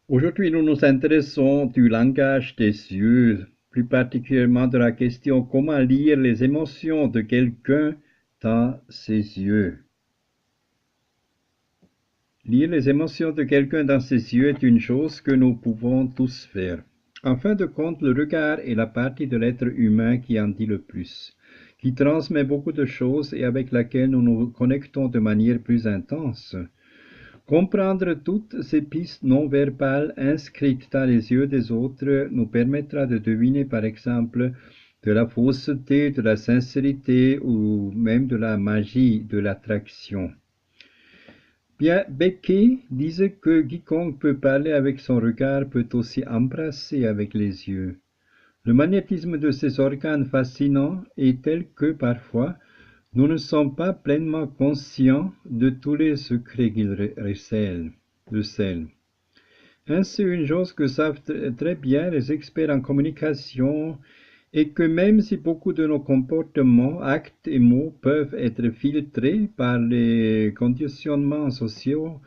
Aujourd'hui, nous nous intéressons du langage des yeux, plus particulièrement de la question comment lire les émotions de quelqu'un dans ses yeux. Lire les émotions de quelqu'un dans ses yeux est une chose que nous pouvons tous faire. En fin de compte, le regard est la partie de l'être humain qui en dit le plus, qui transmet beaucoup de choses et avec laquelle nous nous connectons de manière plus intense. Comprendre toutes ces pistes non-verbales inscrites dans les yeux des autres nous permettra de deviner par exemple de la fausseté, de la sincérité ou même de la magie de l'attraction. Bien, Beckett disait que quiconque peut parler avec son regard peut aussi embrasser avec les yeux. Le magnétisme de ces organes fascinants est tel que parfois nous ne sommes pas pleinement conscients de tous les secrets qu'ils recèlent. Ainsi, une chose que savent très bien les experts en communication est que même si beaucoup de nos comportements, actes et mots peuvent être filtrés par les conditionnements sociaux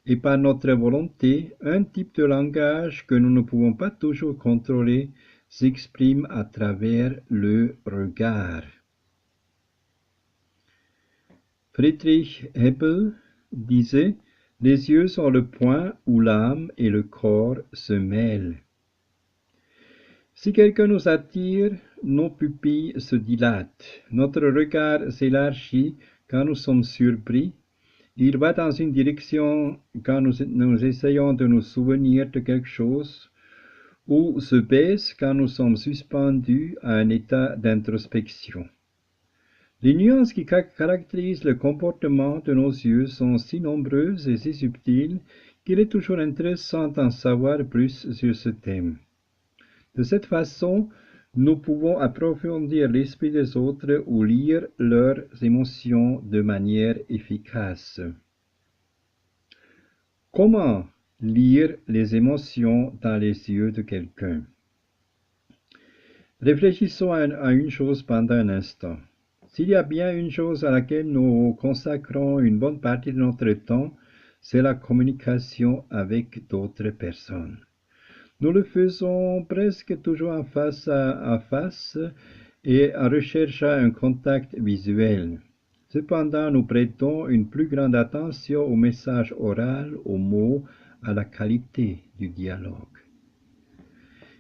et par notre volonté, un type de langage que nous ne pouvons pas toujours contrôler s'exprime à travers le regard. Friedrich Hebbel disait: les yeux sont le point où l'âme et le corps se mêlent. Si quelqu'un nous attire, nos pupilles se dilatent, notre regard s'élargit quand nous sommes surpris, il va dans une direction quand nous essayons de nous souvenir de quelque chose, ou se baisse quand nous sommes suspendus à un état d'introspection. Les nuances qui caractérisent le comportement de nos yeux sont si nombreuses et si subtiles qu'il est toujours intéressant d'en savoir plus sur ce thème. De cette façon, nous pouvons approfondir l'esprit des autres ou lire leurs émotions de manière efficace. Comment lire les émotions dans les yeux de quelqu'un? Réfléchissons à une chose pendant un instant. S'il y a bien une chose à laquelle nous consacrons une bonne partie de notre temps, c'est la communication avec d'autres personnes. Nous le faisons presque toujours en face à face et en recherchant un contact visuel. Cependant, nous prêtons une plus grande attention au message oral, aux mots, à la qualité du dialogue.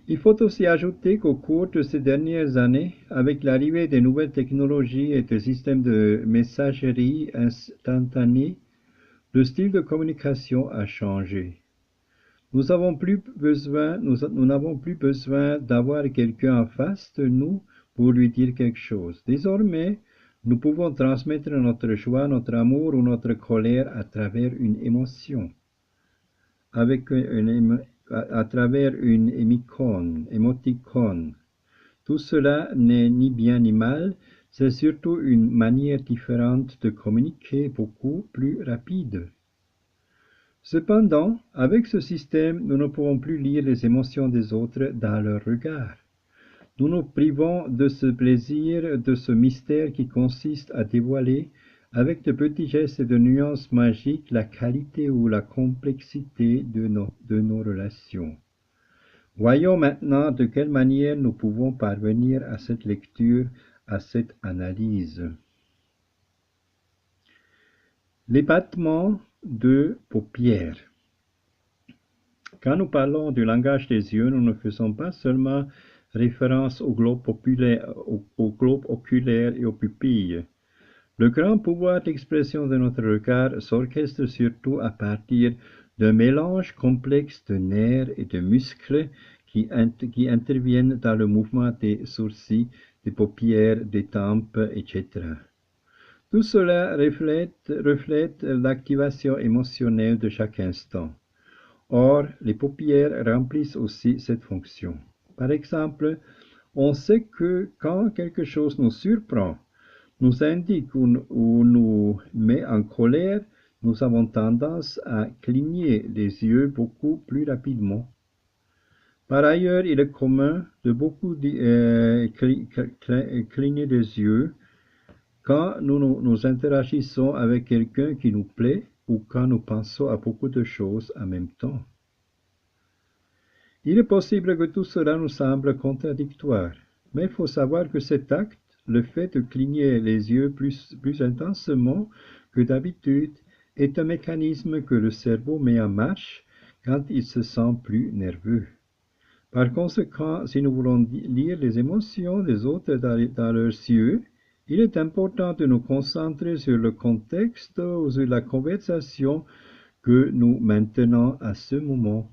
Il faut aussi ajouter qu'au cours de ces dernières années, avec l'arrivée des nouvelles technologies et des systèmes de messagerie instantanée, le style de communication a changé. Nous n'avons plus besoin d'avoir quelqu'un en face de nous pour lui dire quelque chose. Désormais, nous pouvons transmettre notre joie, notre amour ou notre colère à travers une émotion, à travers une émoticône. Tout cela n'est ni bien ni mal, c'est surtout une manière différente de communiquer, beaucoup plus rapide. Cependant, avec ce système, nous ne pouvons plus lire les émotions des autres dans leur regard. Nous nous privons de ce plaisir, de ce mystère qui consiste à dévoiler, avec de petits gestes et de nuances magiques, la qualité ou la complexité de nos relations. Voyons maintenant de quelle manière nous pouvons parvenir à cette lecture, à cette analyse. Les battements de paupières. Quand nous parlons du langage des yeux, nous ne faisons pas seulement référence au globe oculaire et aux pupilles. Le grand pouvoir d'expression de notre regard s'orchestre surtout à partir d'un mélange complexe de nerfs et de muscles qui interviennent dans le mouvement des sourcils, des paupières, des tempes, etc. Tout cela reflète l'activation émotionnelle de chaque instant. Or, les paupières remplissent aussi cette fonction. Par exemple, on sait que quand quelque chose nous surprend, nous indique ou nous met en colère, nous avons tendance à cligner les yeux beaucoup plus rapidement. Par ailleurs, il est commun de beaucoup cligner les yeux quand nous interagissons avec quelqu'un qui nous plaît ou quand nous pensons à beaucoup de choses en même temps. Il est possible que tout cela nous semble contradictoire, mais il faut savoir que cet acte, le fait de cligner les yeux plus intensement que d'habitude, est un mécanisme que le cerveau met en marche quand il se sent plus nerveux. Par conséquent, si nous voulons lire les émotions des autres dans leurs yeux, il est important de nous concentrer sur le contexte ou sur la conversation que nous maintenons à ce moment.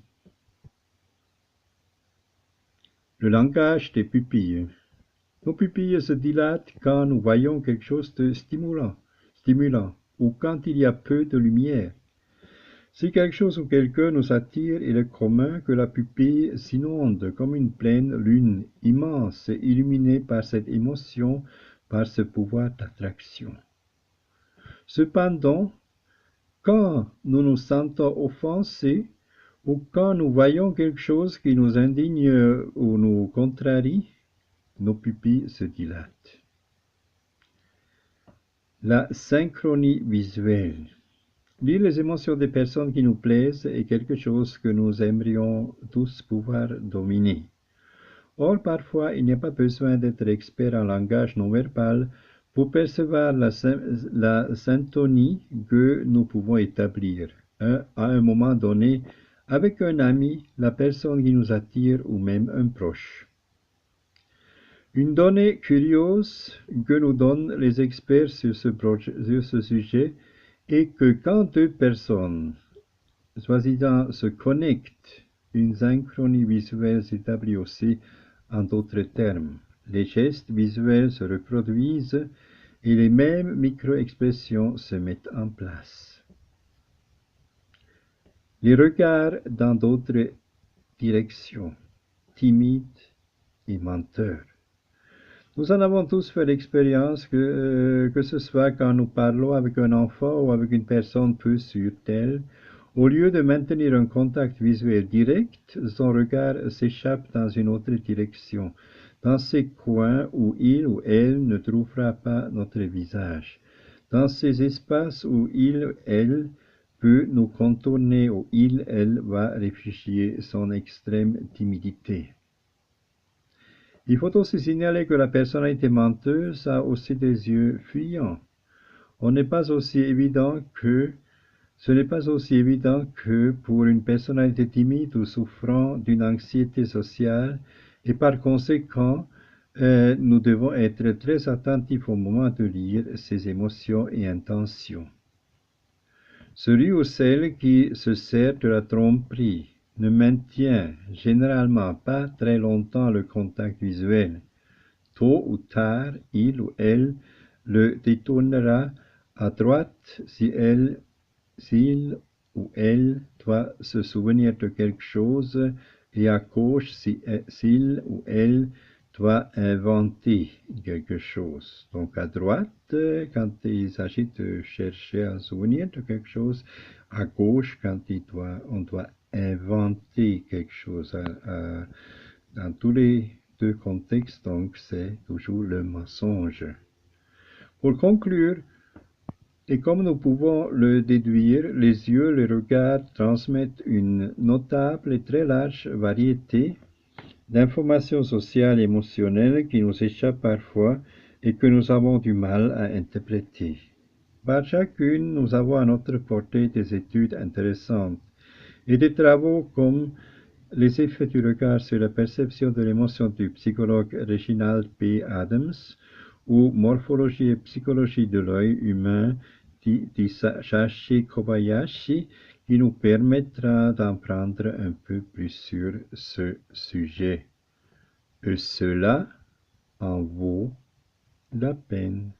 Le langage des pupilles. Nos pupilles se dilatent quand nous voyons quelque chose de stimulant, ou quand il y a peu de lumière. Si quelque chose ou quelqu'un nous attire, il est commun que la pupille s'inonde comme une pleine lune, immense et illuminée par cette émotion, par ce pouvoir d'attraction. Cependant, quand nous nous sentons offensés, ou quand nous voyons quelque chose qui nous indigne ou nous contrarie, nos pupilles se dilatent. La synchronie visuelle. Lire les émotions des personnes qui nous plaisent est quelque chose que nous aimerions tous pouvoir dominer. Or, parfois, il n'y a pas besoin d'être expert en langage non verbal pour percevoir la syntonie que nous pouvons établir à un moment donné avec un ami, la personne qui nous attire ou même un proche. Une donnée curieuse que nous donnent les experts sur ce sujet est que quand deux personnes, soi-disant, se connectent, une synchronie visuelle s'établit aussi. En d'autres termes, les gestes visuels se reproduisent et les mêmes micro-expressions se mettent en place. Les regards dans d'autres directions, timides et menteurs. Nous en avons tous fait l'expérience que ce soit quand nous parlons avec un enfant ou avec une personne peu sûre d'elle, au lieu de maintenir un contact visuel direct, son regard s'échappe dans une autre direction, dans ces coins où il ou elle ne trouvera pas notre visage, dans ces espaces où il, elle, peut nous contourner, où il, elle va réfugier son extrême timidité. Il faut aussi signaler que la personnalité menteuse a aussi des yeux fuyants. Ce n'est pas aussi évident que pour une personnalité timide ou souffrant d'une anxiété sociale, et par conséquent, nous devons être très attentifs au moment de lire ses émotions et intentions. Celui ou celle qui se sert de la tromperie ne maintient généralement pas très longtemps le contact visuel. Tôt ou tard, il ou elle le détournera à droite s'il ou elle doit se souvenir de quelque chose, et à gauche s'il ou elle doit inventer quelque chose. Donc à droite, quand il s'agit de chercher un souvenir de quelque chose, à gauche, quand on doit inventer quelque chose. Dans tous les deux contextes, donc, c'est toujours le mensonge. Pour conclure, et comme nous pouvons le déduire, les yeux, les regards transmettent une notable et très large variété d'informations sociales et émotionnelles qui nous échappent parfois et que nous avons du mal à interpréter. Par chacune, nous avons à notre portée des études intéressantes et des travaux comme les effets du regard sur la perception de l'émotion du psychologue Reginald P. Adams ou Morphologie et psychologie de l'œil humain d'Hisashi Kobayashi, qui nous permettra d'en prendre un peu plus sur ce sujet. Et cela en vaut la peine.